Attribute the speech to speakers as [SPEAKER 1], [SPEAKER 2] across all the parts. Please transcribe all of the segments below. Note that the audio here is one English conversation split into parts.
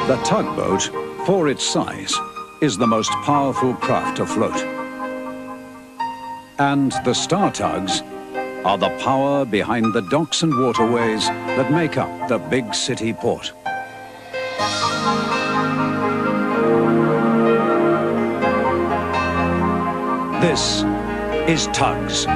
[SPEAKER 1] The tugboat, for its size, is the most powerful craft afloat. And the Star Tugs are the power behind the docks and waterways that make up the big city port. This is TUGS.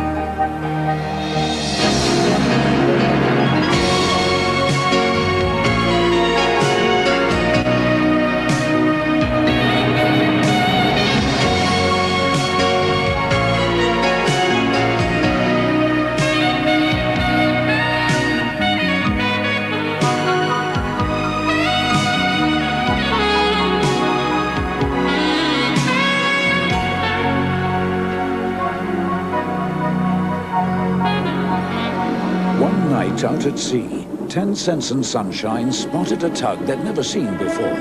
[SPEAKER 1] Out at sea, 10 Cents and Sunshine spotted a tug they'd never seen before.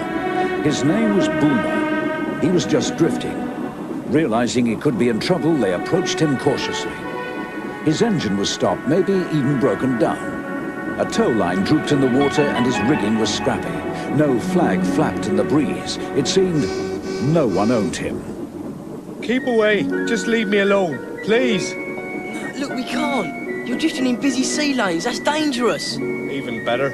[SPEAKER 1] His name was Boomer. He was just drifting. Realizing he could be in trouble, they approached him cautiously. His engine was stopped, maybe even broken down. A tow line drooped in the water and his rigging was scrappy. No flag flapped in the breeze. It seemed no one owned him.
[SPEAKER 2] Keep away. Just leave me alone, please.
[SPEAKER 3] Look, we can't. You're drifting in busy sea lanes. That's dangerous.
[SPEAKER 2] Even better.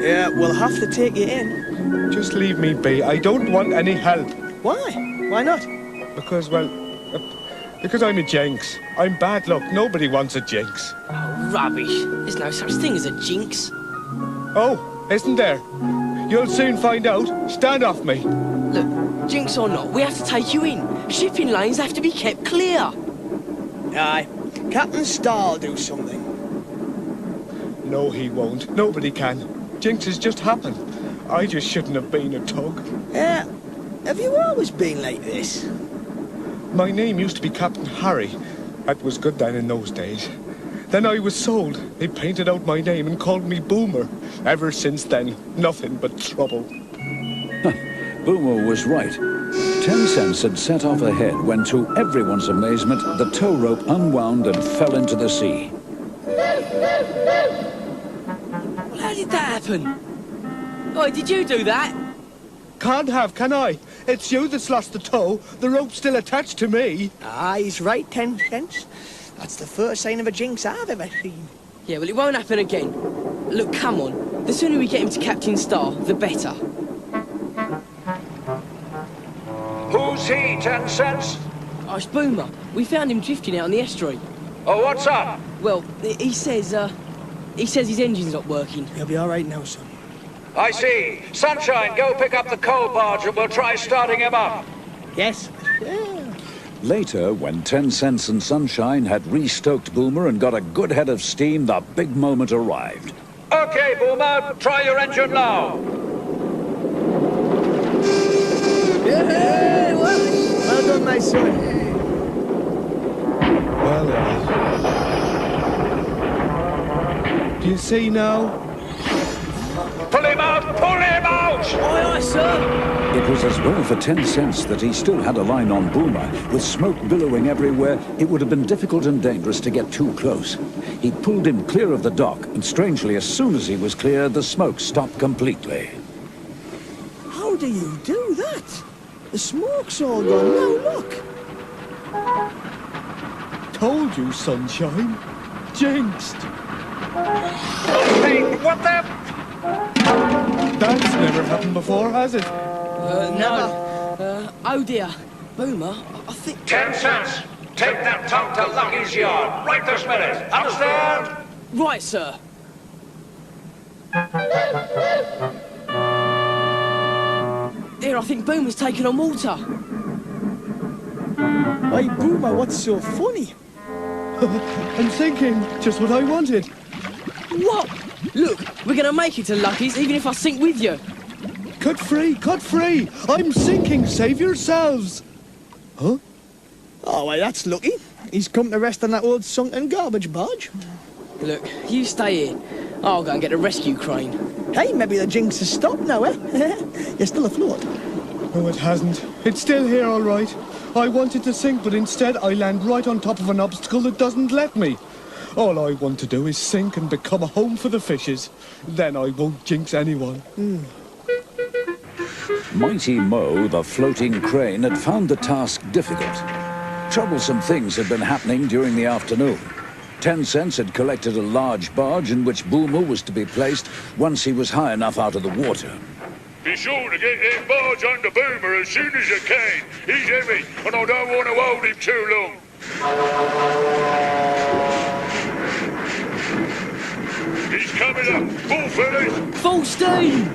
[SPEAKER 4] Yeah, we'll have to take you in.
[SPEAKER 2] Just leave me be. I don't want any help.
[SPEAKER 4] Why? Why not?
[SPEAKER 2] Because, well, because I'm a jinx. I'm bad luck. Nobody wants a jinx.
[SPEAKER 3] Oh, rubbish. There's no such thing as a jinx.
[SPEAKER 2] Oh, isn't there? You'll soon find out. Stand off me.
[SPEAKER 3] Look, jinx or not, we have to take you in. Shipping lanes have to be kept clear.
[SPEAKER 4] Aye. Captain Star'll do something.
[SPEAKER 2] No, he won't. Nobody can. Jinx has just happened. I just shouldn't have been a tug.
[SPEAKER 4] Yeah. Have you always been like this?
[SPEAKER 2] My name used to be Captain Harry. That was good then in those days. Then I was sold. They painted out my name and called me Boomer. Ever since then, nothing but trouble.
[SPEAKER 1] Boomer was right. 10 Cents had set off ahead when, to everyone's amazement, the tow rope unwound and fell into the sea.
[SPEAKER 3] Well, how did that happen? Oh, did you do that?
[SPEAKER 2] Can't have, can I? It's you that's lost the tow. The rope's still attached to me.
[SPEAKER 4] Ah, he's right, 10 Cents. That's the first sign of a jinx I've ever seen.
[SPEAKER 3] Yeah, well, it won't happen again. Look, come on. The sooner we get him to Captain Star, the better.
[SPEAKER 5] Who's he, 10 Cents?
[SPEAKER 3] Oh, it's Boomer. We found him drifting out on the estuary.
[SPEAKER 5] Oh, what's up?
[SPEAKER 3] Well, he says his engine's not working.
[SPEAKER 4] He'll be all right now, son.
[SPEAKER 5] I see. Sunshine, go pick up the coal barge and we'll try starting him up.
[SPEAKER 4] Yes. Yeah.
[SPEAKER 1] Later, when 10 Cents and Sunshine had restoked Boomer and got a good head of steam, the big moment arrived.
[SPEAKER 5] Okay, Boomer, try your engine now.
[SPEAKER 4] Yeah, well done, my son.
[SPEAKER 2] Well, do you see now?
[SPEAKER 5] Pull him out! Pull him out!
[SPEAKER 3] Aye, aye, sir.
[SPEAKER 1] It was as well for 10 Cents that he still had a line on Boomer. With smoke billowing everywhere, it would have been difficult and dangerous to get too close. He pulled him clear of the dock, and strangely, as soon as he was clear, the smoke stopped completely.
[SPEAKER 4] How do you do that? The smoke's all gone now, look.
[SPEAKER 2] Told you, Sunshine. Jinxed.
[SPEAKER 5] Hey, what the...
[SPEAKER 2] That's never happened before, has it?
[SPEAKER 3] No. Oh dear. Boomer, I think...
[SPEAKER 5] 10 Cents! Take that tug to Lucky's yard, right this minute. Understand?
[SPEAKER 3] Right, sir. Here, I think Boomer's taken on water.
[SPEAKER 4] Hey, Boomer, what's so funny?
[SPEAKER 2] I'm thinking just what I wanted.
[SPEAKER 3] What? Look, we're gonna make it to Lucky's even if I sink with you.
[SPEAKER 2] Cut free, cut free! I'm sinking, save yourselves! Huh?
[SPEAKER 4] Oh, well, that's lucky. He's come to rest on that old sunken garbage barge.
[SPEAKER 3] Look, you stay here. I'll go and get a rescue crane.
[SPEAKER 4] Hey, maybe the jinx has stopped now, eh? You're still afloat.
[SPEAKER 2] No, it hasn't. It's still here, all right. I wanted to sink, but instead I land right on top of an obstacle that doesn't let me. All I want to do is sink and become a home for the fishes. Then I won't jinx anyone.
[SPEAKER 1] Mighty Mo, the floating crane, had found the task difficult. Troublesome things had been happening during the afternoon. 10 Cents had collected a large barge in which Boomer was to be placed once he was high enough out of the water.
[SPEAKER 5] Be sure to get that barge under Boomer as soon as you can. He's heavy, and I don't want to hold him too long. He's coming up. Full fellas.
[SPEAKER 3] Full steam!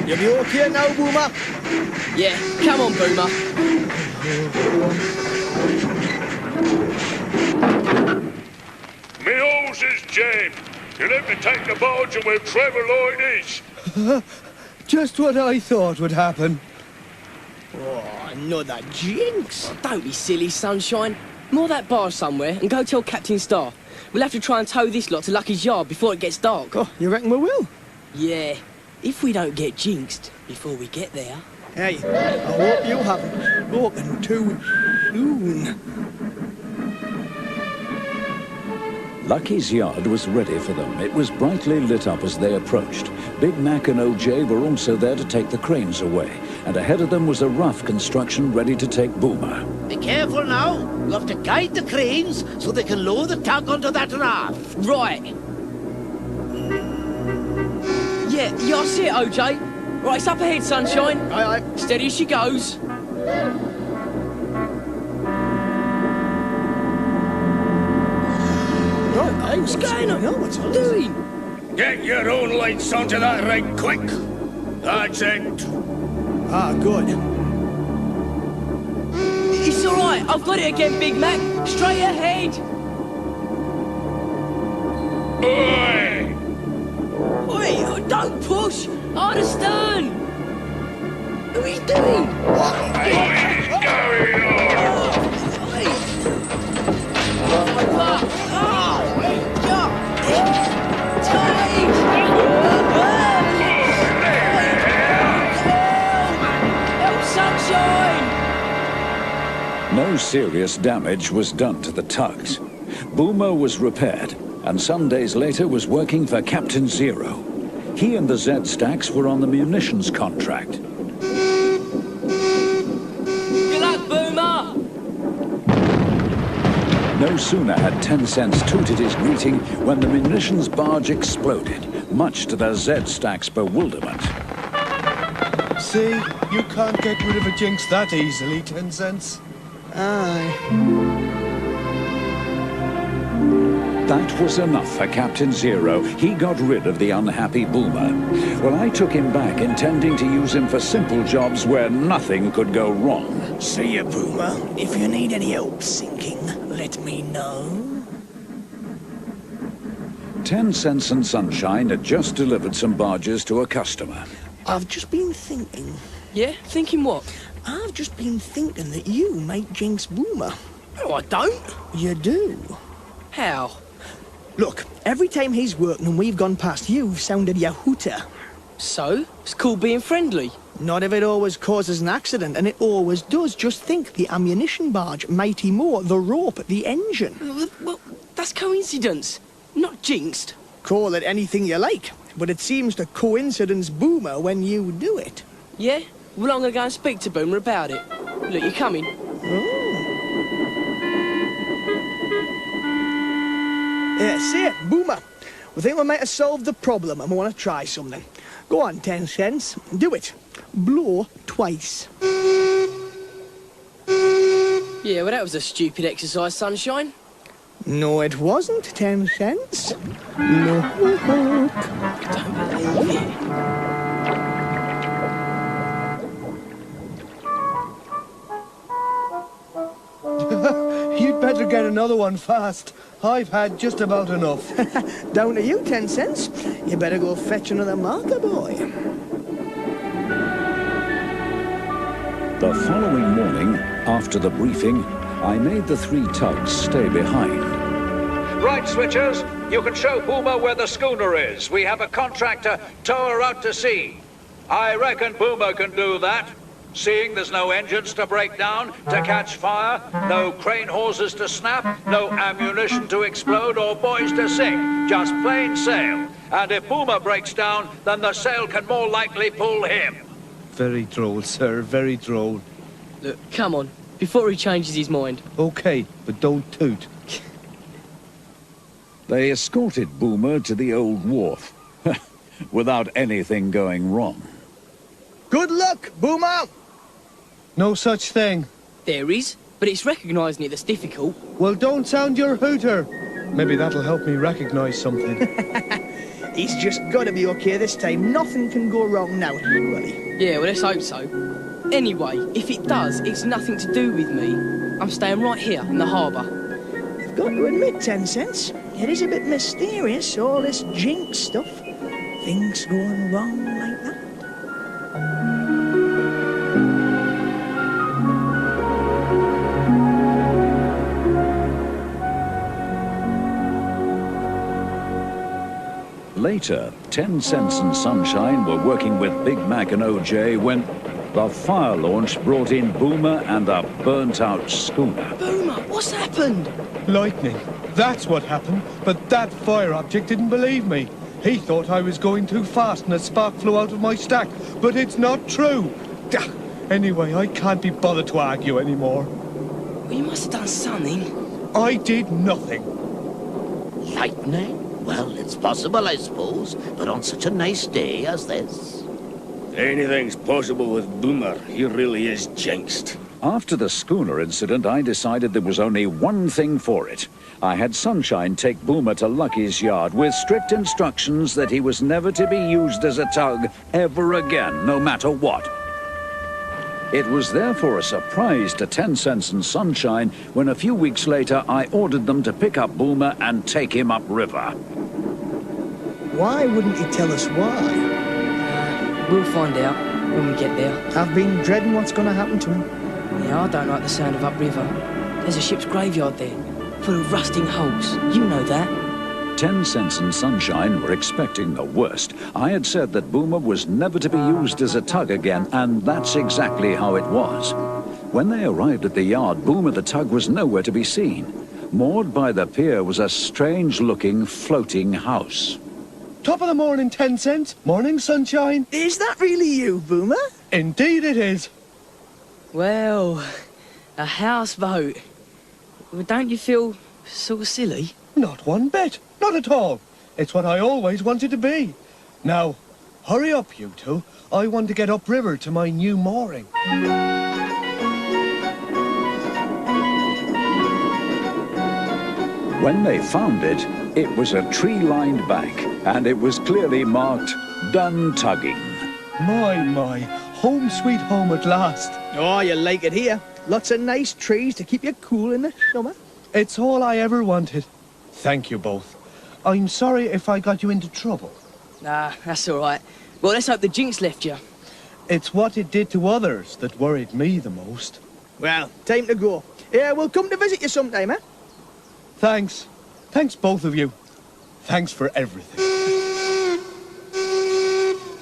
[SPEAKER 4] You'll be okay now, Boomer?
[SPEAKER 3] Yeah, come on, Boomer.
[SPEAKER 5] Me horse is jammed. You let me take the barge and we'll travel like this.
[SPEAKER 4] Just what I thought would happen. Oh, another jinx.
[SPEAKER 3] Don't be silly, Sunshine. Moor that barge somewhere and go tell Captain Star. We'll have to try and tow this lot to Lucky's yard before it gets dark.
[SPEAKER 4] Oh, you reckon we will?
[SPEAKER 3] Yeah, if we don't get jinxed before we get there.
[SPEAKER 4] Hey, I hope you haven't spoken too soon.
[SPEAKER 1] Lucky's yard was ready for them. It was brightly lit up as they approached. Big Mac and OJ were also there to take the cranes away, and ahead of them was a rough construction ready to take Boomer.
[SPEAKER 6] Be careful now. You have to guide the cranes so they can lower the tug onto that raft.
[SPEAKER 3] Right. Yeah, I see it, OJ. Right, it's up ahead, Sunshine.
[SPEAKER 4] Aye, aye.
[SPEAKER 3] Steady as she goes. What's going on?
[SPEAKER 4] What's all
[SPEAKER 3] doing?
[SPEAKER 5] Get your own lights onto that right quick. That's it.
[SPEAKER 4] Ah, good.
[SPEAKER 3] It's all right. I've got it again, Big Mac. Straight ahead.
[SPEAKER 5] Oi!
[SPEAKER 3] Oi, don't push. Understand. What are you doing?
[SPEAKER 5] What is going on?
[SPEAKER 1] No serious damage was done to the tugs. Boomer was repaired, and some days later was working for Captain Zero. He and the Z-Stacks were on the munitions contract.
[SPEAKER 3] Good luck, Boomer!
[SPEAKER 1] No sooner had 10 Cents tooted his greeting when the munitions barge exploded, much to the Z-Stacks' bewilderment.
[SPEAKER 2] See, you can't get rid of a jinx that easily, 10 Cents.
[SPEAKER 4] Aye.
[SPEAKER 1] That was enough for Captain Zero. He got rid of the unhappy Boomer. Well, I took him back, intending to use him for simple jobs where nothing could go wrong.
[SPEAKER 4] See ya, Boomer. If you need any help sinking, let me know.
[SPEAKER 1] 10 Cents and Sunshine had just delivered some barges to a customer.
[SPEAKER 4] I've just been thinking.
[SPEAKER 3] Yeah? Thinking what?
[SPEAKER 4] I've just been thinking that you might jinx Boomer.
[SPEAKER 3] No, I don't.
[SPEAKER 4] You do.
[SPEAKER 3] How?
[SPEAKER 4] Look, every time he's working and we've gone past, you've sounded your hooter.
[SPEAKER 3] So? It's called being friendly.
[SPEAKER 4] Not if it always causes an accident, and it always does. Just think, the ammunition barge, Mighty Moore, the rope, the engine.
[SPEAKER 3] Well, that's coincidence. Not jinxed.
[SPEAKER 4] Call it anything you like, but it seems to coincidence Boomer when you do it.
[SPEAKER 3] Yeah? Well, I'm going to go and speak to Boomer about it. Look, you're coming.
[SPEAKER 4] Yeah, see it, Boomer. We think we might have solved the problem and we want to try something. Go on, 10 Cents. Do it. Blow twice.
[SPEAKER 3] Yeah, well, that was a stupid exercise, Sunshine.
[SPEAKER 4] No, it wasn't, 10 Cents. Look.
[SPEAKER 3] I don't believe it.
[SPEAKER 2] You'd better get another one fast. I've had just about enough.
[SPEAKER 4] Down to you, 10 Cents. You better go fetch another marker, boy.
[SPEAKER 1] The following morning, after the briefing, I made the 3 tugs stay behind.
[SPEAKER 5] Right, switchers. You can show Boomer where the schooner is. We have a contract to tow her out to sea. I reckon Boomer can do that.
[SPEAKER 1] Seeing there's no engines to break down, to catch fire, no crane hawsers to snap, no ammunition to explode or buoys to sink, just plain sail. And if Boomer breaks down, then the sail can more likely pull him.
[SPEAKER 2] Very droll, sir, very droll.
[SPEAKER 3] Look, come on, before he changes his mind.
[SPEAKER 2] Okay, but don't toot.
[SPEAKER 1] They escorted Boomer to the old wharf, without anything going wrong.
[SPEAKER 4] Good luck, Boomer!
[SPEAKER 2] No such thing.
[SPEAKER 3] There is, but it's recognising it that's difficult.
[SPEAKER 2] Well, don't sound your hooter. Maybe that'll help me recognise something.
[SPEAKER 4] He's just got to be okay this time. Nothing can go wrong now, surely.
[SPEAKER 3] Yeah, well, let's hope so. Anyway, if it does, it's nothing to do with me. I'm staying right here in the harbour.
[SPEAKER 4] I've got to admit, 10 cents, it is a bit mysterious, all this Jinxed stuff. Things going wrong like that.
[SPEAKER 1] Later, 10 Cents and Sunshine were working with Big Mac and OJ when the fire launch brought in Boomer and a burnt-out schooner.
[SPEAKER 3] Boomer, what's happened?
[SPEAKER 2] Lightning. That's what happened. But that fire object didn't believe me. He thought I was going too fast and a spark flew out of my stack. But it's not true. Anyway, I can't be bothered to argue anymore.
[SPEAKER 3] Well, you must have done something.
[SPEAKER 2] I did nothing.
[SPEAKER 6] Lightning? Well, it's possible, I suppose, but on such a nice day as this.
[SPEAKER 7] Anything's possible with Boomer. He really is jinxed.
[SPEAKER 1] After the schooner incident, I decided there was only one thing for it. I had Sunshine take Boomer to Lucky's yard with strict instructions that he was never to be used as a tug ever again, no matter what. It was therefore a surprise to 10 Cents and Sunshine when a few weeks later I ordered them to pick up Boomer and take him upriver.
[SPEAKER 4] Why wouldn't he tell us why?
[SPEAKER 3] We'll find out when we get there.
[SPEAKER 4] I've been dreading what's going to happen to him.
[SPEAKER 3] Yeah, I don't like the sound of upriver. There's a ship's graveyard there, full of rusting hulks. You know that.
[SPEAKER 1] 10 Cents and Sunshine were expecting the worst. I had said that Boomer was never to be used as a tug again, and that's exactly how it was. When they arrived at the yard, Boomer the tug was nowhere to be seen. Moored by the pier was a strange-looking floating house.
[SPEAKER 2] Top of the morning, 10 Cents. Morning, Sunshine.
[SPEAKER 4] Is that really you, Boomer?
[SPEAKER 2] Indeed it is.
[SPEAKER 3] Well, a houseboat. Well, don't you feel sort of silly?
[SPEAKER 2] Not one bit. Not at all. It's what I always wanted to be. Now, hurry up, you two. I want to get upriver to my new mooring.
[SPEAKER 1] When they found it, it was a tree-lined bank, and it was clearly marked, "Done tugging."
[SPEAKER 2] My, home sweet home at last.
[SPEAKER 4] Oh, you like it here. Lots of nice trees to keep you cool in the summer.
[SPEAKER 2] It's all I ever wanted. Thank you both. I'm sorry if I got you into trouble.
[SPEAKER 3] Nah, that's all right. Well, let's hope the jinx left you.
[SPEAKER 2] It's what it did to others that worried me the most.
[SPEAKER 4] Well, time to go. Yeah, we'll come to visit you sometime, eh?
[SPEAKER 2] Thanks. Thanks, both of you. Thanks for everything.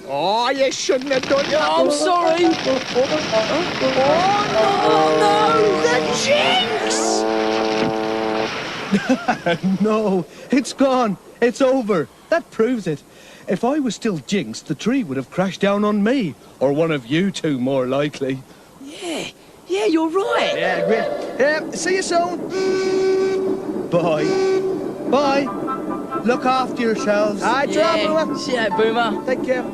[SPEAKER 4] Oh, you shouldn't have done that.
[SPEAKER 3] I'm sorry.
[SPEAKER 4] Oh, no, the jinx!
[SPEAKER 2] No, it's gone. It's over. That proves it. If I was still jinxed, the tree would have crashed down on me. Or one of you two, more likely.
[SPEAKER 3] Yeah, you're right.
[SPEAKER 4] Yeah, great. See you soon.
[SPEAKER 2] Bye. Bye. Look after yourselves.
[SPEAKER 4] Aye, try, Boomer.
[SPEAKER 3] See ya, Boomer.
[SPEAKER 4] Take care.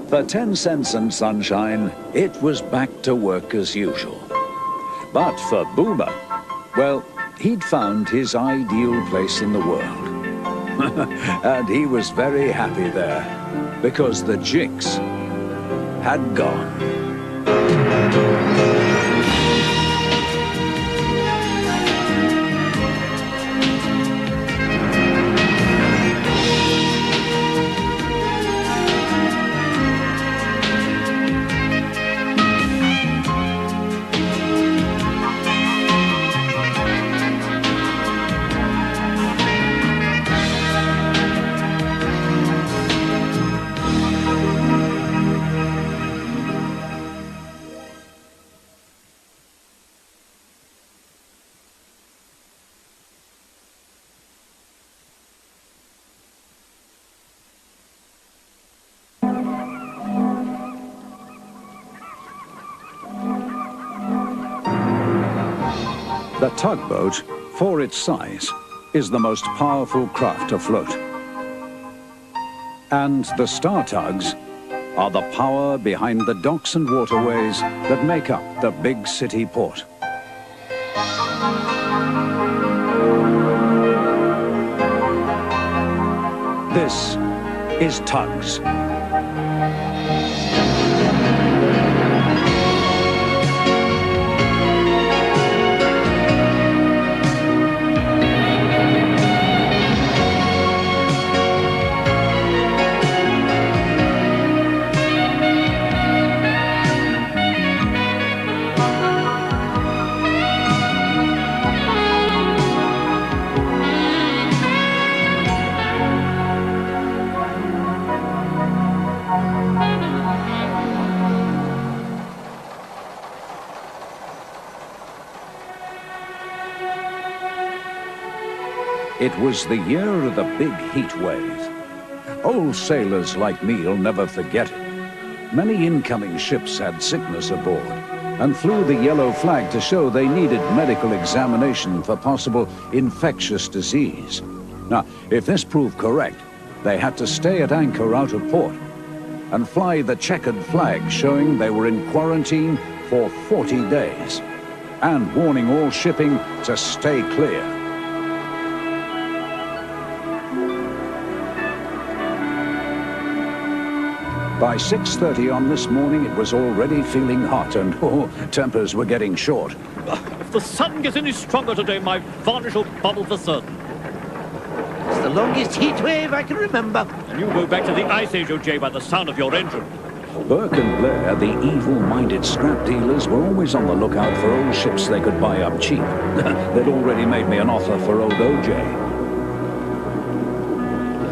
[SPEAKER 1] For 10 Cents and Sunshine, it was back to work as usual. But for Boomer, well, he'd found his ideal place in the world. And he was very happy there, because the jinx had gone. The tugboat, for its size, is the most powerful craft afloat. And the Star Tugs are the power behind the docks and waterways that make up the big city port. This is TUGS. It was the year of the big heat wave. Old sailors like me'll never forget it. Many incoming ships had sickness aboard and flew the yellow flag to show they needed medical examination for possible infectious disease. Now, if this proved correct, they had to stay at anchor out of port and fly the checkered flag showing they were in quarantine for 40 days and warning all shipping to stay clear. By 6:30 on this morning, it was already feeling hot and, tempers were getting short.
[SPEAKER 8] If the sun gets any stronger today, my varnish will bubble for certain.
[SPEAKER 6] It's the longest heat wave I can remember.
[SPEAKER 8] And you go back to the Ice Age, O.J., by the sound of your engine.
[SPEAKER 1] Burke and Blair, the evil-minded scrap dealers, were always on the lookout for old ships they could buy up cheap. They'd already made me an offer for old O.J.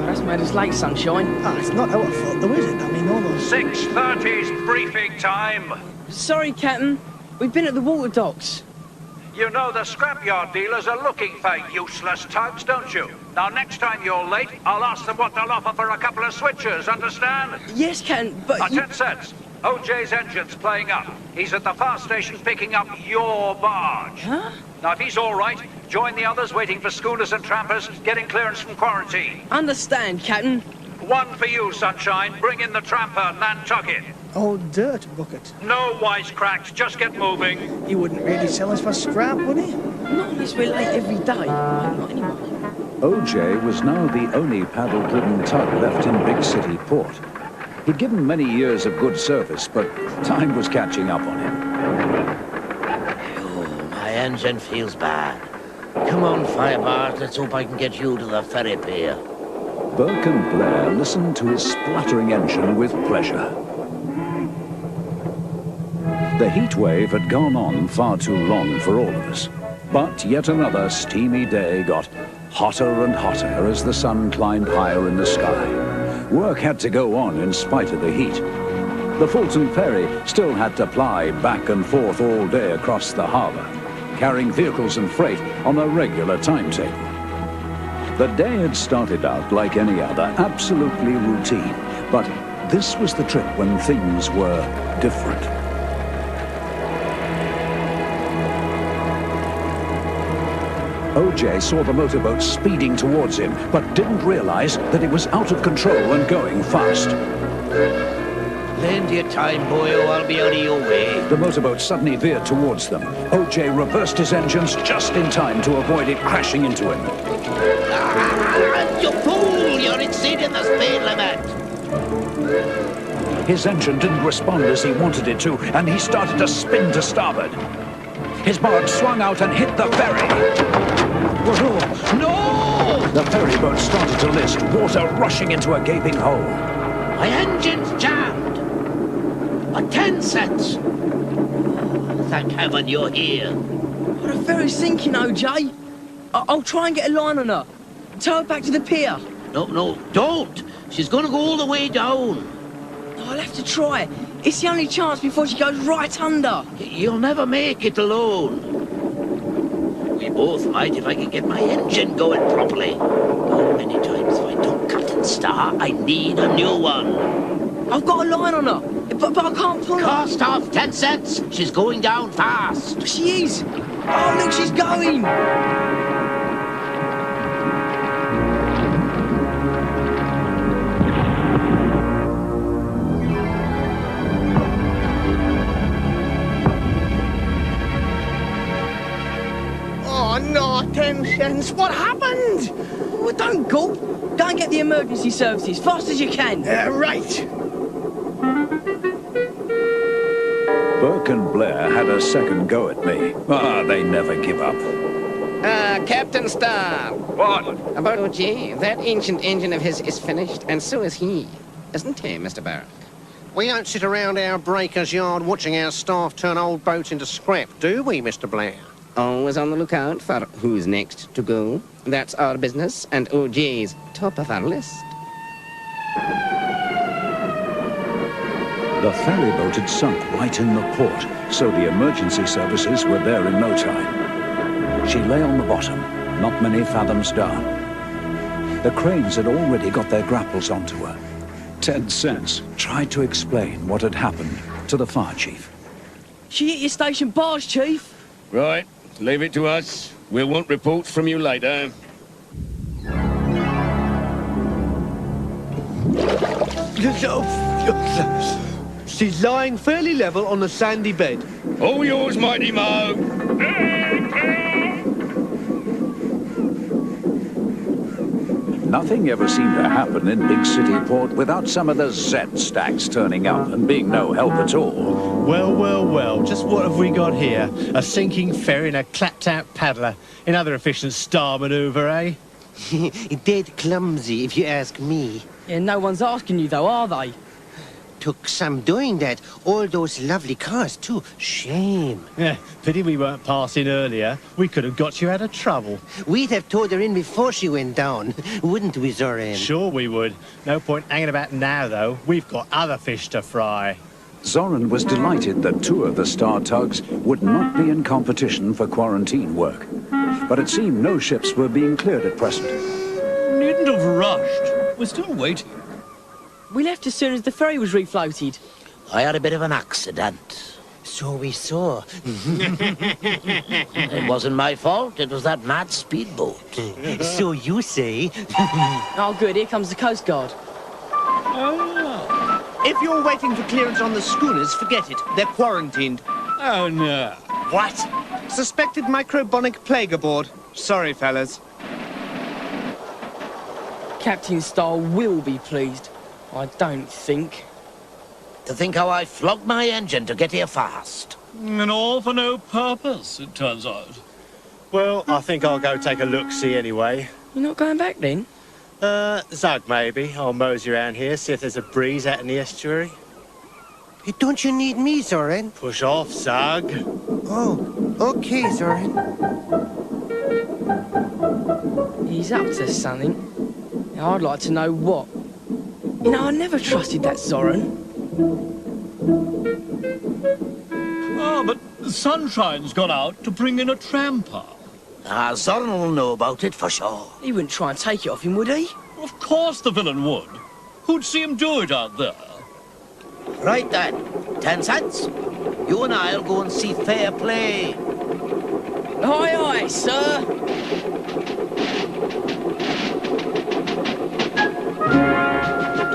[SPEAKER 3] That's made us late, Sunshine.
[SPEAKER 4] It's not our fault, though, is it? I mean, all those...
[SPEAKER 9] 6:30's briefing time.
[SPEAKER 3] Sorry, Captain. We've been at the water docks.
[SPEAKER 9] You know the scrapyard dealers are looking for useless tugs, don't you? Now, next time you're late, I'll ask them what they'll offer for a couple of switches, understand?
[SPEAKER 3] Yes, Captain, but...
[SPEAKER 9] 10 cents. OJ's engine's playing up. He's at the fast station picking up your barge.
[SPEAKER 3] Huh?
[SPEAKER 9] Now, if he's all right, join the others waiting for schooners and trampers getting clearance from quarantine.
[SPEAKER 3] Understand, Captain.
[SPEAKER 9] One for you, Sunshine. Bring in the tramper, Nantucket.
[SPEAKER 4] Oh, dirt bucket.
[SPEAKER 9] No wisecracks, just get moving.
[SPEAKER 4] He wouldn't really sell us for scrap, would he?
[SPEAKER 3] Not unless we're late every day. Not anymore.
[SPEAKER 1] O.J. was now the only paddle-driven tug left in big city port. He'd given many years of good service, but time was catching up on him.
[SPEAKER 6] My engine feels bad. Come on, Firebart, let's hope I can get you to the ferry pier.
[SPEAKER 1] Burke and Blair listened to his spluttering engine with pleasure. The heat wave had gone on far too long for all of us. But yet another steamy day got hotter and hotter as the sun climbed higher in the sky. Work had to go on in spite of the heat. The Fulton Ferry still had to ply back and forth all day across the harbor, carrying vehicles and freight on a regular timetable. The day had started out like any other, absolutely routine, but this was the trip when things were different. O.J. saw the motorboat speeding towards him, but didn't realize that it was out of control and going fast.
[SPEAKER 6] Lend your time, boyo, I'll be out of your way.
[SPEAKER 1] The motorboat suddenly veered towards them. O.J. reversed his engines just in time to avoid it crashing into him.
[SPEAKER 6] You fool! You're exceeding the speed limit!
[SPEAKER 1] His engine didn't respond as he wanted it to, and he started to spin to starboard. His barge swung out and hit the ferry. Whoa, no! The ferry boat started to list, water rushing into a gaping hole.
[SPEAKER 6] My engine's jammed! 10 cents! Thank heaven you're here.
[SPEAKER 3] Well, the ferry's sinking, O.J. I'll try and get a line on her. Tow her back to the pier.
[SPEAKER 6] No, don't! She's gonna go all the way down.
[SPEAKER 3] I'll have to try. It's the only chance before she goes right under.
[SPEAKER 6] You'll never make it alone. We both might if I could get my engine going properly. How many times have I told Captain Star I need a new one?
[SPEAKER 3] I've got a line on her, but I can't pull her.
[SPEAKER 6] Cost off 10 cents. She's going down fast.
[SPEAKER 3] She is. Oh, look, she's going!
[SPEAKER 4] Oh, no, 10 cents. What happened?
[SPEAKER 3] Oh, don't gulp. Go and get the emergency services, fast as you can.
[SPEAKER 4] Right.
[SPEAKER 1] Burke and Blair had a second go at me. They never give up.
[SPEAKER 10] Captain Star.
[SPEAKER 5] What?
[SPEAKER 10] About OG, that ancient engine of his is finished, and so is he. Isn't he, Mr. Burke?
[SPEAKER 11] We don't sit around our breaker's yard watching our staff turn old boats into scrap, do we, Mr. Blair?
[SPEAKER 10] Always on the lookout for who's next to go. That's our business, and OJ's top of our list.
[SPEAKER 1] The ferry boat had sunk right in the port, so the emergency services were there in no time. She lay on the bottom, not many fathoms down. The cranes had already got their grapples onto her. 10 cents tried to explain what had happened to the fire chief.
[SPEAKER 3] She hit your station barge, Chief.
[SPEAKER 7] Right, leave it to us. We'll want reports from you later.
[SPEAKER 12] She's lying fairly level on the sandy bed.
[SPEAKER 7] All yours, Mighty Mo.
[SPEAKER 1] Nothing ever seemed to happen in big city port without some of the Z stacks turning up and being no help at all.
[SPEAKER 13] Well, well, well, just what have we got here? A sinking ferry and a clapped-out paddler. Another efficient star manoeuvre, eh?
[SPEAKER 11] Dead clumsy, if you ask me.
[SPEAKER 3] Yeah, no one's asking you, though, are they?
[SPEAKER 11] Took some doing that. All those lovely cars, too. Shame.
[SPEAKER 13] Yeah, pity we weren't passing earlier. We could have got you out of trouble.
[SPEAKER 11] We'd have towed her in before she went down, wouldn't we, Zoran?
[SPEAKER 13] Sure we would. No point hanging about now, though. We've got other fish to fry.
[SPEAKER 1] Zoran was delighted that 2 of the Star tugs would not be in competition for quarantine work. But it seemed no ships were being cleared at present.
[SPEAKER 8] Needn't have rushed. We're still waiting.
[SPEAKER 3] We left as soon as the ferry was refloated.
[SPEAKER 6] I had a bit of an accident.
[SPEAKER 11] So we saw.
[SPEAKER 6] It wasn't my fault. It was that mad speedboat.
[SPEAKER 11] So you say.
[SPEAKER 3] Oh, good. Here comes the Coast Guard.
[SPEAKER 12] If you're waiting for clearance on the schooners, forget it. They're quarantined.
[SPEAKER 8] Oh, no.
[SPEAKER 12] What? Suspected microbonic plague aboard. Sorry, fellas.
[SPEAKER 3] Captain Star will be pleased. I don't think.
[SPEAKER 6] To think how I flogged my engine to get here fast.
[SPEAKER 8] And all for no purpose, it turns out.
[SPEAKER 13] Well, I think I'll go take a look-see anyway.
[SPEAKER 3] You're not going back, then?
[SPEAKER 13] Zug, maybe. I'll mosey around here, see if there's a breeze out in the estuary.
[SPEAKER 11] Don't you need me, Zoran?
[SPEAKER 13] Push off, Zug.
[SPEAKER 11] Oh, okay, Zoran.
[SPEAKER 3] He's up to something. Now, I'd like to know what. You know, I never trusted that Zoran.
[SPEAKER 8] Ah, but Sunshine's gone out to bring in a tramper.
[SPEAKER 6] Zoran will know about it for sure.
[SPEAKER 3] He wouldn't try and take it off him, would he?
[SPEAKER 8] Of course the villain would. Who'd see him do it out there?
[SPEAKER 6] Right then. 10 cents. You and I'll go and see fair play.
[SPEAKER 3] Aye, aye, sir.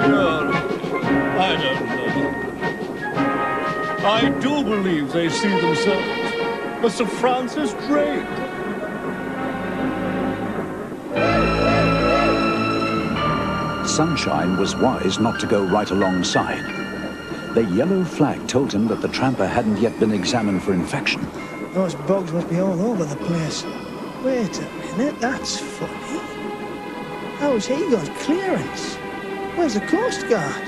[SPEAKER 8] Well, I don't know. I do believe they see themselves as Sir Francis Drake.
[SPEAKER 1] Sunshine was wise not to go right alongside. The yellow flag told him that the tramper hadn't yet been examined for infection.
[SPEAKER 4] Those bugs must be all over the place. Wait a minute, that's funny. How's he got clearance? Where's the Coast Guard?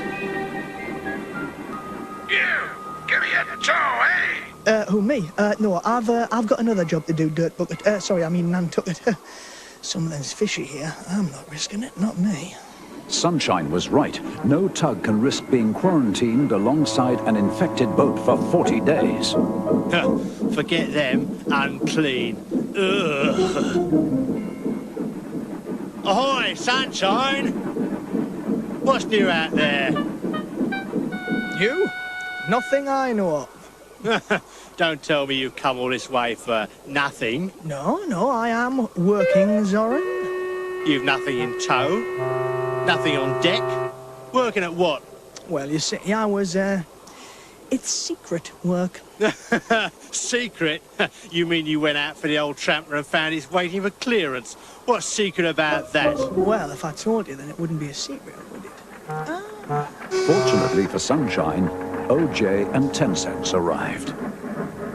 [SPEAKER 5] You! Give me a tow, eh?
[SPEAKER 4] Who, me? No, I've got another job to do, Dirt Bucket. Sorry, I mean Nantucket. Something's fishy here. I'm not risking it, not me.
[SPEAKER 1] Sunshine was right. No tug can risk being quarantined alongside an infected boat for 40 days.
[SPEAKER 13] Forget them. Unclean. Ugh. Ahoy, Sunshine! What's new out there?
[SPEAKER 4] You? Nothing I know of.
[SPEAKER 13] Don't tell me you've come all this way for nothing.
[SPEAKER 4] No, I am working, Zoran.
[SPEAKER 13] You've nothing in tow? Nothing on deck? Working at what?
[SPEAKER 4] Well, you see, I was, it's secret work.
[SPEAKER 13] Secret? You mean you went out for the old tramper and found he's waiting for clearance? What's secret about that?
[SPEAKER 4] Well, if I told you, then it wouldn't be a secret, would it?
[SPEAKER 1] Fortunately for Sunshine, OJ and 10 Cents arrived.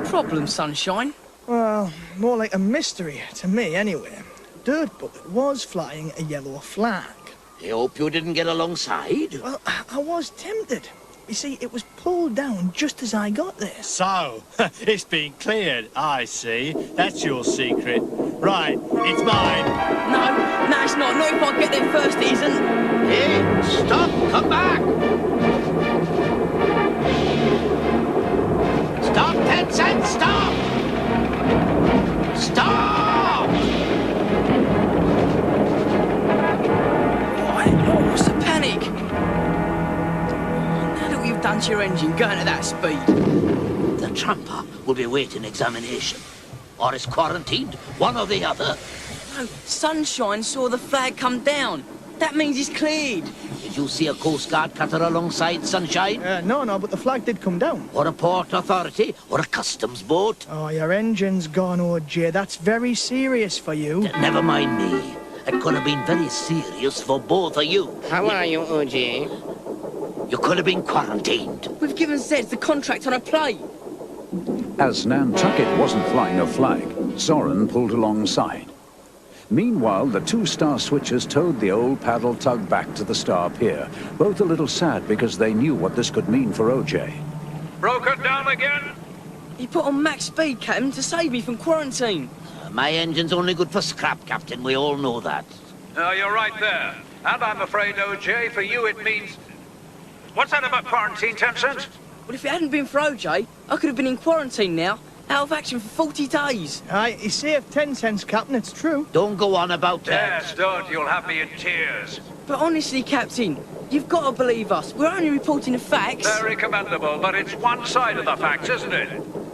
[SPEAKER 3] Problem, Sunshine?
[SPEAKER 4] Well, more like a mystery, to me, anyway. Dirt Bucket was flying a yellow flag.
[SPEAKER 6] I hope you didn't get alongside.
[SPEAKER 4] Well, I was tempted. You see, it was pulled down just as I got there.
[SPEAKER 13] So, it's been cleared. I see. That's your secret. Right, it's mine.
[SPEAKER 3] No, it's not. Not if I get there first, it isn't.
[SPEAKER 6] Hey, stop! Come back! Stop, 10 Cents! Stop! Stop!
[SPEAKER 3] What's the panic? Now that you've done to your engine, going at that speed.
[SPEAKER 6] The tramper will be waiting examination. Or is quarantined, one or the other.
[SPEAKER 3] No, Sunshine saw the flag come down. That means he's cleared.
[SPEAKER 6] Did you see a Coast Guard cutter alongside, Sunshine?
[SPEAKER 4] No, but the flag did come down.
[SPEAKER 6] Or a port authority, or a customs boat?
[SPEAKER 4] Oh, your engine's gone, OJ. That's very serious for you.
[SPEAKER 6] Never mind me. It could have been very serious for both of you.
[SPEAKER 10] How are you, OJ?
[SPEAKER 6] You could have been quarantined.
[SPEAKER 3] We've given Zed the contract on a plate.
[SPEAKER 1] As Nantucket wasn't flying a flag, Zoran pulled alongside. Meanwhile, the two star switchers towed the old paddle tug back to the Star Pier, both a little sad because they knew what this could mean for OJ.
[SPEAKER 9] Broke it down again?
[SPEAKER 3] He put on max speed, Captain, to save me from quarantine.
[SPEAKER 6] My engine's only good for scrap, Captain. We all know that.
[SPEAKER 9] You're right there. And I'm afraid, OJ, for you it means... What's that about quarantine, 10 Cents?
[SPEAKER 3] Well, if it hadn't been for OJ, I could have been in quarantine now, out of action for 40 days.
[SPEAKER 4] Aye, he saved 10 cents, Captain, it's true.
[SPEAKER 6] Don't go on about that.
[SPEAKER 9] Yes, don't. You'll have me in tears.
[SPEAKER 3] But honestly, Captain, you've got to believe us. We're only reporting the facts.
[SPEAKER 9] Very commendable, but it's one side of the facts, isn't it?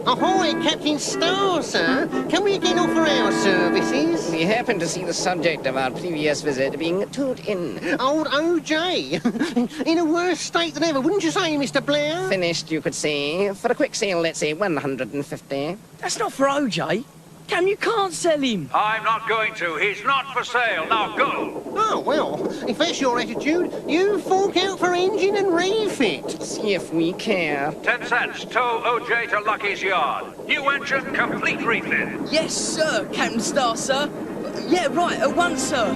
[SPEAKER 11] Ahoy, Captain Star, sir. Can we again offer our services?
[SPEAKER 10] We happen to see the subject of our previous visit being towed in.
[SPEAKER 11] Old OJ. In a worse state than ever, wouldn't you say, Mr. Blair?
[SPEAKER 10] Finished, you could say. For a quick sale, let's say 150.
[SPEAKER 3] That's not for OJ. Cam, you can't sell him.
[SPEAKER 9] I'm not going to. He's not for sale. Now go.
[SPEAKER 11] Oh, well, if that's your attitude, you fork out for engine and refit.
[SPEAKER 10] See if we care.
[SPEAKER 9] 10 cents. Tow OJ to Lucky's yard. New engine, complete refit.
[SPEAKER 3] Yes, sir, Captain Star, sir. Yeah, right, at once, sir.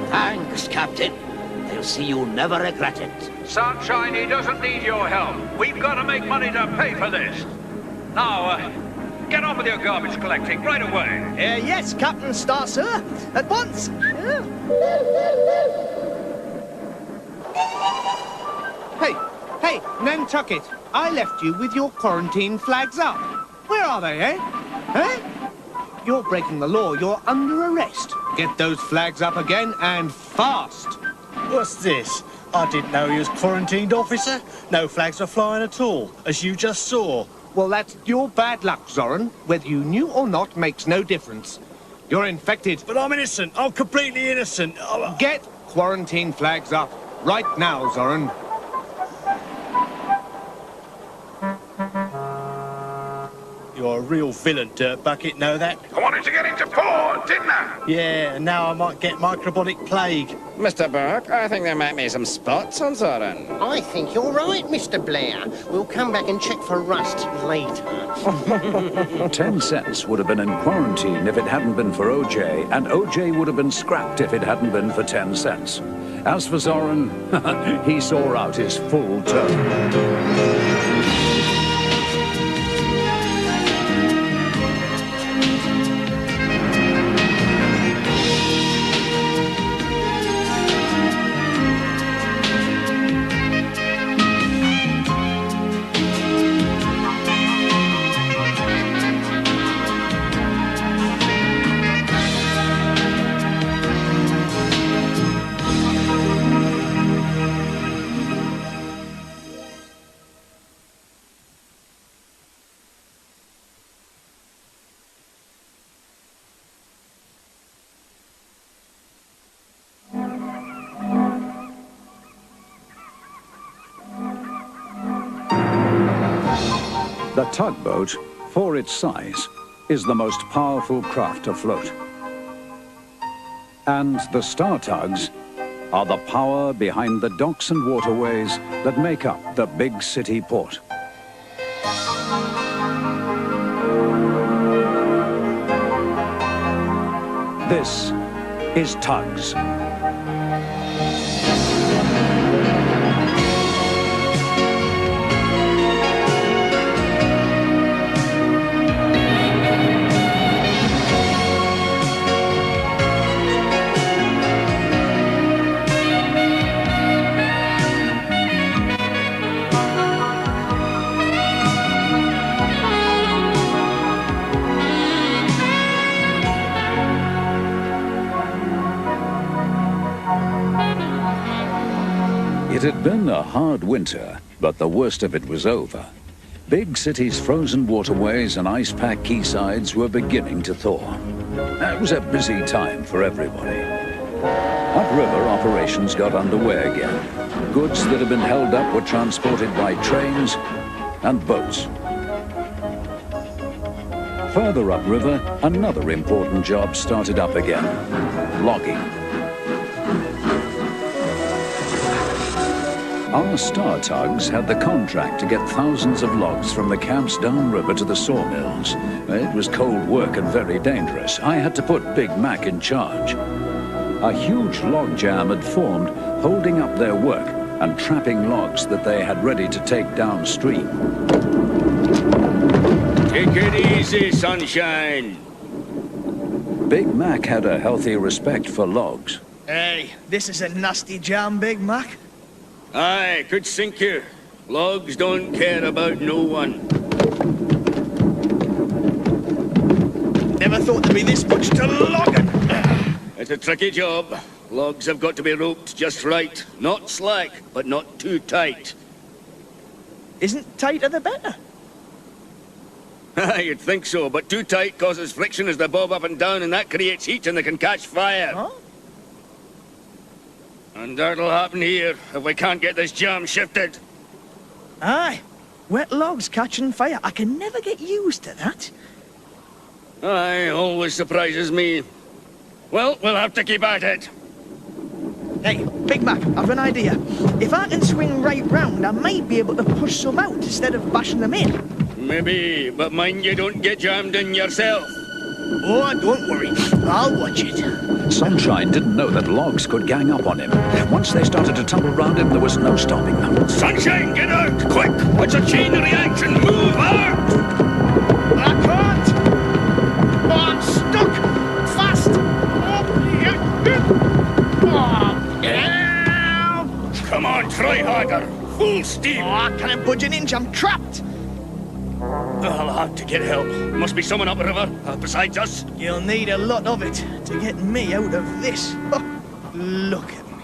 [SPEAKER 6] Thanks, Captain. I'll see you never regret it.
[SPEAKER 9] Sunshine, he doesn't need your help. We've got to make money to pay for this. Now, get on with your garbage collecting right away.
[SPEAKER 4] Yes, Captain Star, sir. At once.
[SPEAKER 12] Hey, Nantucket, I left you with your quarantine flags up. Where are they, eh? Eh? You're breaking the law. You're under arrest. Get those flags up again, and fast.
[SPEAKER 13] What's this? I didn't know he was quarantined, officer. No flags were flying at all, as you just saw.
[SPEAKER 12] Well, that's your bad luck, Zoran. Whether you knew or not makes no difference. You're infected.
[SPEAKER 13] But I'm innocent. I'm completely innocent.
[SPEAKER 12] Get quarantine flags up right now, Zoran.
[SPEAKER 13] You're a real villain, Dirt Bucket, know that?
[SPEAKER 5] I wanted to get into port, didn't I?
[SPEAKER 13] Yeah, and now I might get microbonic plague.
[SPEAKER 10] Mr. Burke, I think there might be some spots on Zoran.
[SPEAKER 11] I think you're right, Mr. Blair. We'll come back and check for rust later.
[SPEAKER 1] 10 cents would have been in quarantine if it hadn't been for OJ, and OJ would have been scrapped if it hadn't been for 10 cents. As for Zoran, he saw out his full term. The tugboat, for its size, is the most powerful craft afloat. And the Star Tugs are the power behind the docks and waterways that make up the big city port. This is TUGS. It had been a hard winter, but the worst of it was over. Big cities' frozen waterways and ice-packed quaysides were beginning to thaw. It was a busy time for everybody. Upriver operations got underway again. Goods that had been held up were transported by trains and boats. Further upriver, another important job started up again: logging. Our Star Tugs had the contract to get thousands of logs from the camps downriver to the sawmills. It was cold work and very dangerous. I had to put Big Mac in charge. A huge log jam had formed, holding up their work and trapping logs that they had ready to take downstream.
[SPEAKER 7] Take it easy, Sunshine.
[SPEAKER 1] Big Mac had a healthy respect for logs.
[SPEAKER 4] Hey, this is a nasty jam, Big Mac.
[SPEAKER 7] Aye, could sink you. Logs don't care about no one.
[SPEAKER 4] Never thought there'd be this much to logging.
[SPEAKER 7] It's a tricky job. Logs have got to be roped just right. Not slack, but not too tight.
[SPEAKER 4] Isn't tighter the better?
[SPEAKER 7] You'd think so, but too tight causes friction as they bob up and down, and that creates heat and they can catch fire.
[SPEAKER 4] Huh?
[SPEAKER 7] And that'll happen here if we can't get this jam shifted.
[SPEAKER 4] Aye. Wet logs catching fire. I can never get used to that.
[SPEAKER 7] Aye, always surprises me. Well, we'll have to keep at it.
[SPEAKER 4] Hey, Big Mac, I've an idea. If I can swing right round, I might be able to push some out instead of bashing them in.
[SPEAKER 7] Maybe, but mind you don't get jammed in yourself.
[SPEAKER 4] Oh, don't worry. I'll watch it.
[SPEAKER 1] Sunshine didn't know that logs could gang up on him. Once they started to tumble round him, there was no stopping them.
[SPEAKER 7] Sunshine, get out! Quick! What's a chain reaction? Move out!
[SPEAKER 4] I can't! Oh, I'm stuck! Fast! Oh,
[SPEAKER 7] come on, try harder. Full steam.
[SPEAKER 4] Oh, I can't budge an inch. I'm trapped.
[SPEAKER 7] I'll have to get help. Must be someone upriver, besides us.
[SPEAKER 4] You'll need a lot of it to get me out of this. Oh, look at me.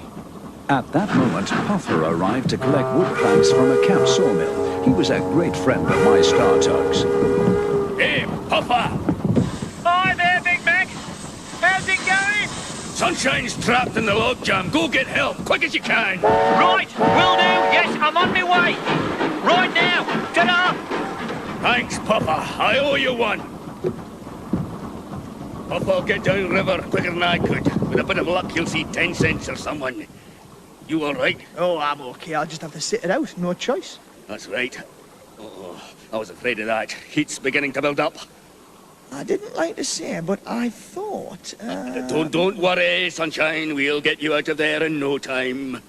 [SPEAKER 1] At that moment, Puffer arrived to collect wood planks from a camp sawmill. He was a great friend of my Star Tugs.
[SPEAKER 7] Hey, Puffer!
[SPEAKER 9] Hi there, Big Mac. How's it going?
[SPEAKER 7] Sunshine's trapped in the log jam. Go get help, quick as you can.
[SPEAKER 9] Right, will do. Yes, I'm on my way. Right now. Ta-da!
[SPEAKER 7] Thanks, Papa. I owe you one. Papa will get down river quicker than I could. With a bit of luck, you'll see 10 cents or someone. You all right?
[SPEAKER 4] Oh, I'm okay. I'll just have to sit it out. No choice.
[SPEAKER 7] That's right. Oh, I was afraid of that. Heat's beginning to build up.
[SPEAKER 4] I didn't like to say, but I thought...
[SPEAKER 7] Don't worry, Sunshine. We'll get you out of there in no time.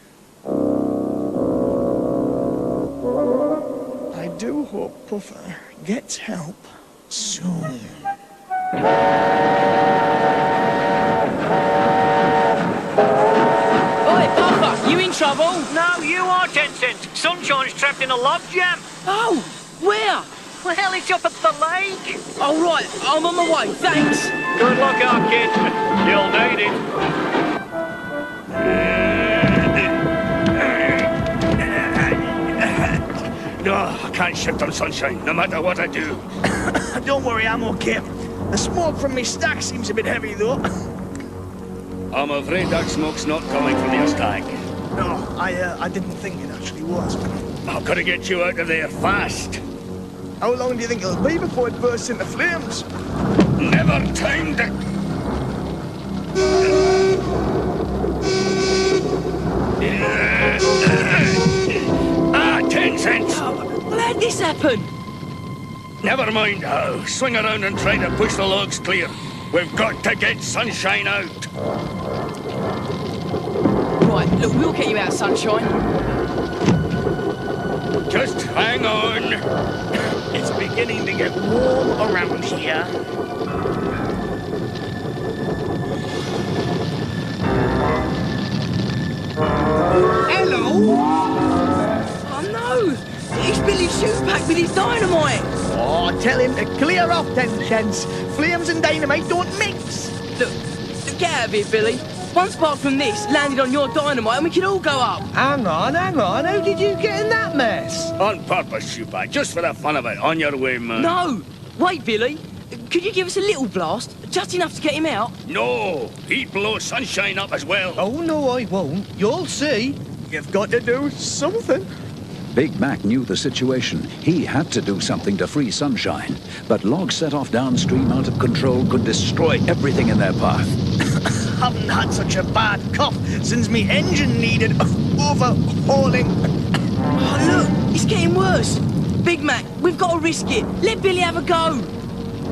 [SPEAKER 4] I do hope Puffer gets help soon.
[SPEAKER 3] Oi, Puffer, you in trouble?
[SPEAKER 9] No, you are, 10 cents. Sunshine's trapped in a log jam.
[SPEAKER 3] Oh, where?
[SPEAKER 9] Well, it's up at the lake.
[SPEAKER 3] Oh, right, I'm on my way, thanks.
[SPEAKER 9] Good luck out, kid. You'll need it.
[SPEAKER 7] No, I can't shift on Sunshine, no matter what I do.
[SPEAKER 4] Don't worry, I'm okay. The smoke from me stack seems a bit heavy, though.
[SPEAKER 7] I'm afraid that smoke's not coming from your stack.
[SPEAKER 4] No, I didn't think it actually was.
[SPEAKER 7] I've got to get you out of there fast.
[SPEAKER 4] How long do you think it'll be before it bursts into flames?
[SPEAKER 5] Never timed it. 10 cents.
[SPEAKER 3] Well, how'd this happen?
[SPEAKER 5] Never mind how. Swing around and try to push the logs clear. We've got to get Sunshine out.
[SPEAKER 3] Right, look, we'll get you out, Sunshine.
[SPEAKER 5] Just hang on.
[SPEAKER 7] It's beginning to get warm around here.
[SPEAKER 4] Hello?
[SPEAKER 3] Oh, no! It's Billy Shoepack with his dynamite!
[SPEAKER 4] Oh, tell him to clear off, 10 cents. Flames and dynamite don't mix.
[SPEAKER 3] Look, get out of here, Billy. One spark from this landed on your dynamite and we could all go up.
[SPEAKER 12] Hang on. How did you get in that mess?
[SPEAKER 5] On purpose, Shoepack, just for the fun of it. On your way, man.
[SPEAKER 3] No! Wait, Billy. Could you give us a little blast? Just enough to get him out?
[SPEAKER 5] No! He'd blow Sunshine up as well.
[SPEAKER 12] Oh, no, I won't. You'll see.
[SPEAKER 4] You've got to do something.
[SPEAKER 1] Big Mac knew the situation. He had to do something to free Sunshine. But logs set off downstream out of control could destroy everything in their path.
[SPEAKER 4] Haven't had such a bad cough since me engine needed overhauling.
[SPEAKER 3] Oh, look! It's getting worse. Big Mac, we've got to risk it. Let Billy have a go.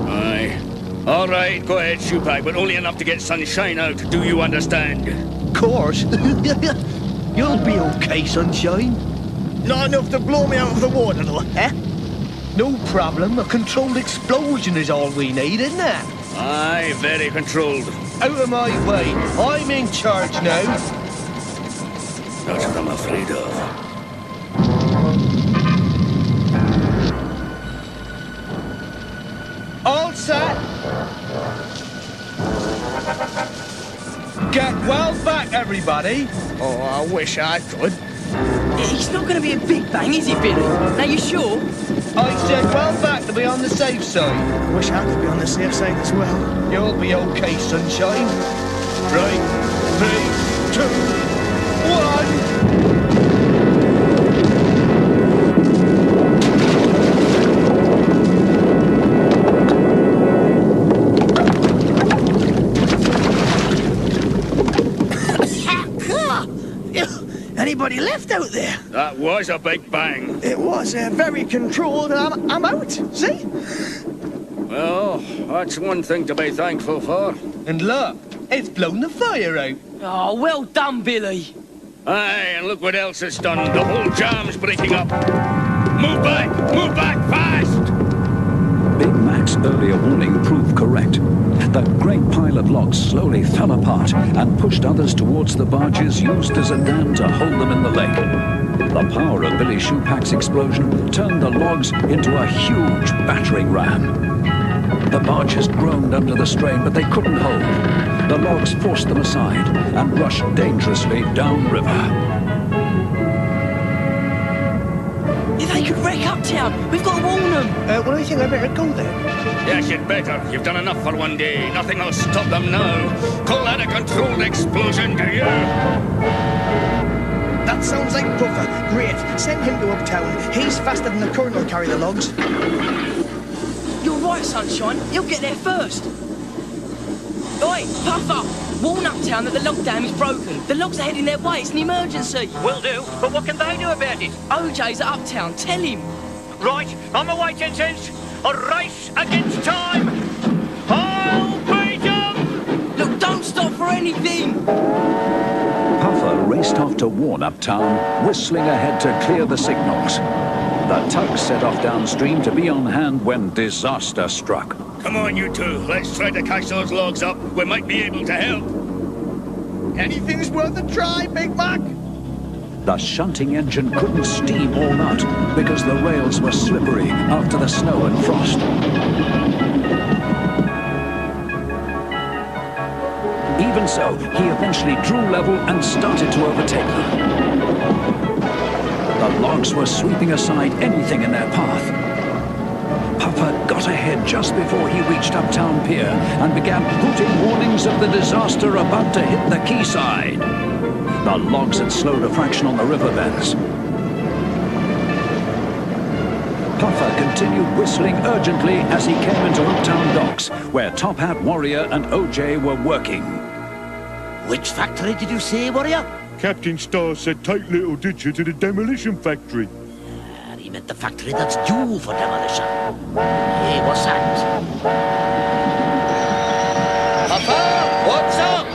[SPEAKER 5] Aye. All right, go ahead, Shoepack, but only enough to get Sunshine out. Do you understand?
[SPEAKER 12] Course. You'll be okay, Sunshine.
[SPEAKER 4] Not enough to blow me out of the water, though, eh?
[SPEAKER 12] No problem. A controlled explosion is all we need, isn't it?
[SPEAKER 5] Aye, very controlled.
[SPEAKER 12] Out of my way. I'm in charge now.
[SPEAKER 5] That's what I'm afraid of.
[SPEAKER 12] All set. Get well back, everybody.
[SPEAKER 4] Oh, I wish I could.
[SPEAKER 3] It's not going to be a big bang, is it, Billy? Now, you sure?
[SPEAKER 12] I said well back to be on the safe side.
[SPEAKER 4] Wish I could be on the safe side as well.
[SPEAKER 12] You'll be okay, Sunshine. Right, 3, 2, 1.
[SPEAKER 4] Anybody left out there?
[SPEAKER 5] That was a big bang.
[SPEAKER 4] It was very controlled, and I'm out. See?
[SPEAKER 5] Well, that's one thing to be thankful for.
[SPEAKER 12] And look, it's blown the fire out.
[SPEAKER 3] Oh, well done, Billy.
[SPEAKER 5] Aye, and look what else it's done. The whole jam's breaking up. Move back, fast!
[SPEAKER 1] Big Mac's earlier warning proved correct. The great pile of logs slowly fell apart and pushed others towards the barges used as a dam to hold them in the lake. The power of Billy Shoepack's explosion turned the logs into a huge battering ram. The barges groaned under the strain, but they couldn't hold. The logs forced them aside and rushed dangerously downriver.
[SPEAKER 3] They could wreck uptown. We've got to warn them.
[SPEAKER 4] Well, I think I better go then.
[SPEAKER 5] Yes, you'd better. You've done enough for one day. Nothing will stop them now. Call that a controlled explosion, do you?
[SPEAKER 4] That sounds like Puffer. Great. Send him to uptown. He's faster than the current will carry the logs.
[SPEAKER 3] You're right, Sunshine. He'll get there first. Oi, Puffer! Warn uptown that the log dam is broken. The logs are heading their way. It's an emergency.
[SPEAKER 9] Will do, but what can they do about it?
[SPEAKER 3] OJ's at uptown. Tell him.
[SPEAKER 9] Right, on my way, 10 cents. A race against time. I'll beat 'em!
[SPEAKER 3] Look, don't stop for anything.
[SPEAKER 1] Puffer raced off to warn uptown, whistling ahead to clear the signals. The tugs set off downstream to be on hand when disaster struck.
[SPEAKER 5] Come on, you two. Let's try to catch those logs up. We might be able to help.
[SPEAKER 4] Anything's worth a try, Big Mac.
[SPEAKER 1] The shunting engine couldn't steam all night because the rails were slippery after the snow and frost. Even so, he eventually drew level and started to overtake them. The logs were sweeping aside anything in their path. Puffer got ahead just before he reached Uptown Pier and began hooting warnings of the disaster about to hit the quayside. The logs had slowed a fraction on the riverbeds. Puffer continued whistling urgently as he came into Uptown Docks, where Top Hat Warrior and OJ were working.
[SPEAKER 6] Which factory did you say, Warrior?
[SPEAKER 5] Captain Star said take Little Ditcher to the demolition factory.
[SPEAKER 6] He meant the factory that's due for demolition. Hey, what's that?
[SPEAKER 3] Papa, what's up?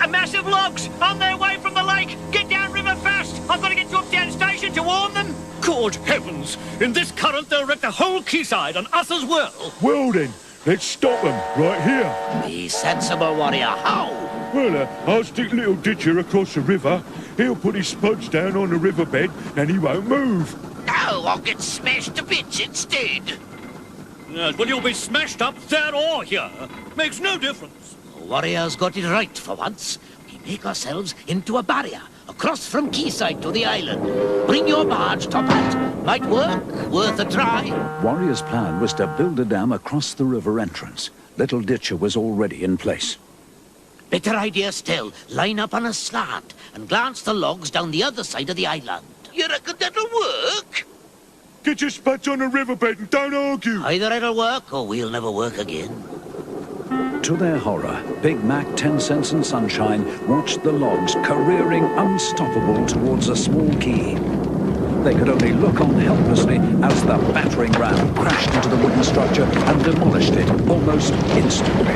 [SPEAKER 8] A massive logs on their way from the lake. Get down river fast. I've got to get to Uptown Station to warn them. Good heavens! In this current, they'll wreck the whole quayside and us as well.
[SPEAKER 5] Well then, let's stop them right here.
[SPEAKER 6] Be sensible, Warrior. How?
[SPEAKER 5] Well, I'll stick Little Ditcher across the river. He'll put his spuds down on the riverbed and he won't move.
[SPEAKER 6] No, I'll get smashed to bits instead.
[SPEAKER 8] Yes, well, you'll be smashed up there or here. Makes no difference.
[SPEAKER 6] Warrior's got it right for once. We make ourselves into a barrier across from quayside to the island. Bring your barge, Top Hat. Might work, worth a try.
[SPEAKER 1] Warrior's plan was to build a dam across the river entrance. Little Ditcher was already in place.
[SPEAKER 6] Better idea still. Line up on a slant and glance the logs down the other side of the island. You reckon that'll work?
[SPEAKER 5] Get your spuds on the riverbed and don't argue.
[SPEAKER 6] Either it'll work or we'll never work again.
[SPEAKER 1] To their horror, Big Mac, 10 Cents and Sunshine watched the logs careering unstoppable towards a small quay. They could only look on helplessly as the battering ram crashed into the wooden structure and demolished it almost instantly.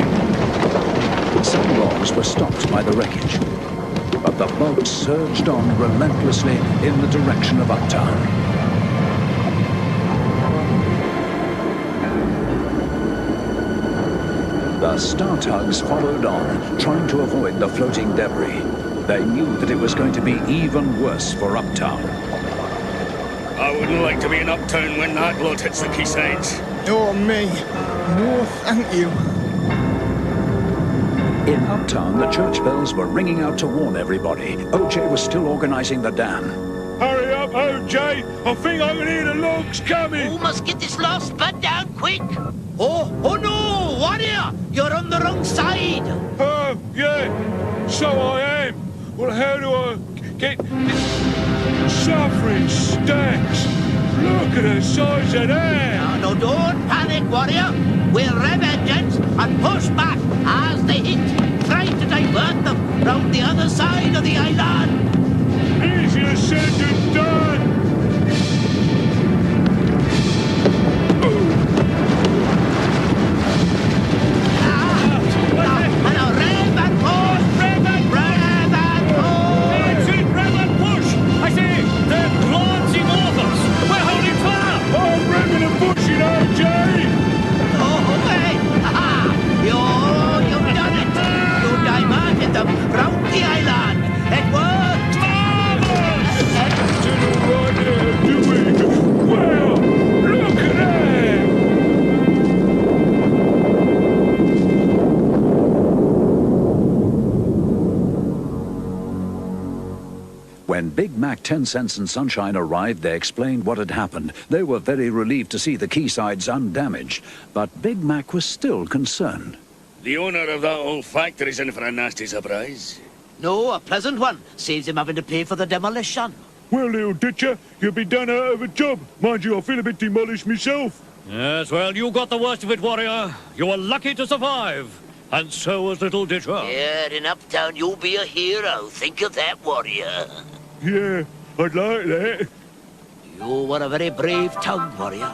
[SPEAKER 1] Some logs were stopped by the wreckage, but the boat surged on relentlessly in the direction of Uptown. The Star Tugs followed on, trying to avoid the floating debris. They knew that it was going to be even worse for Uptown.
[SPEAKER 7] I wouldn't like to be in Uptown when that lot hits the quaysides.
[SPEAKER 4] Oh, me. No, thank you.
[SPEAKER 1] In Uptown, the church bells were ringing out to warn everybody. OJ was still organizing the dam.
[SPEAKER 5] Hurry up, OJ! I think I can hear the logs coming!
[SPEAKER 6] We must get this last spud down quick! Oh no! Warrior! You're on the wrong side!
[SPEAKER 5] Oh, yeah, so I am. Well, how do I get this suffering stacks? Look at the size of that!
[SPEAKER 6] No, don't panic, Warrior. We'll rev engines and push back as they hit, trying to divert them round the other side of the island.
[SPEAKER 5] Easier said than done!
[SPEAKER 6] Round the island! It worked! Marvelous!
[SPEAKER 5] To the right there, doing well! Look at that!
[SPEAKER 1] When Big Mac, 10 Cents and Sunshine arrived, they explained what had happened. They were very relieved to see the quaysides undamaged, but Big Mac was still concerned.
[SPEAKER 7] The owner of that old factory's in for a nasty surprise.
[SPEAKER 6] No, a pleasant one. Saves him having to pay for the demolition.
[SPEAKER 5] Well, Little Ditcher, you'll be done out of a job. Mind you, I feel a bit demolished myself.
[SPEAKER 8] Yes, well, you got the worst of it, Warrior. You were lucky to survive. And so was Little Ditcher.
[SPEAKER 6] Yeah, in Uptown you'll be a hero. Think of that, Warrior.
[SPEAKER 5] Yeah, I'd like that.
[SPEAKER 6] You were a very brave tug, Warrior.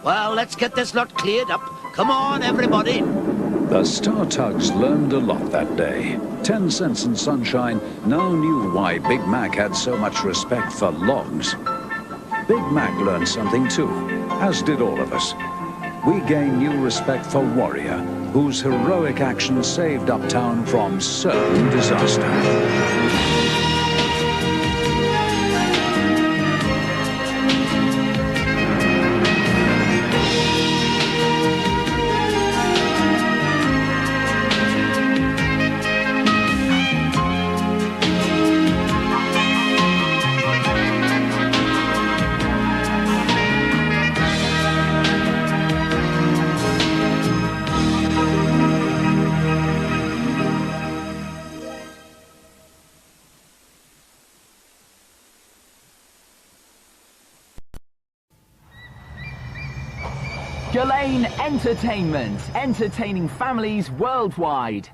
[SPEAKER 6] Well, let's get this lot cleared up. Come on, everybody.
[SPEAKER 1] The Star Tugs learned a lot that day. 10 Cents and Sunshine now knew why Big Mac had so much respect for logs. Big Mac learned something too, as did all of us. We gained new respect for Warrior, whose heroic action saved Uptown from certain disaster.
[SPEAKER 14] Gullane Entertainment, entertaining families worldwide.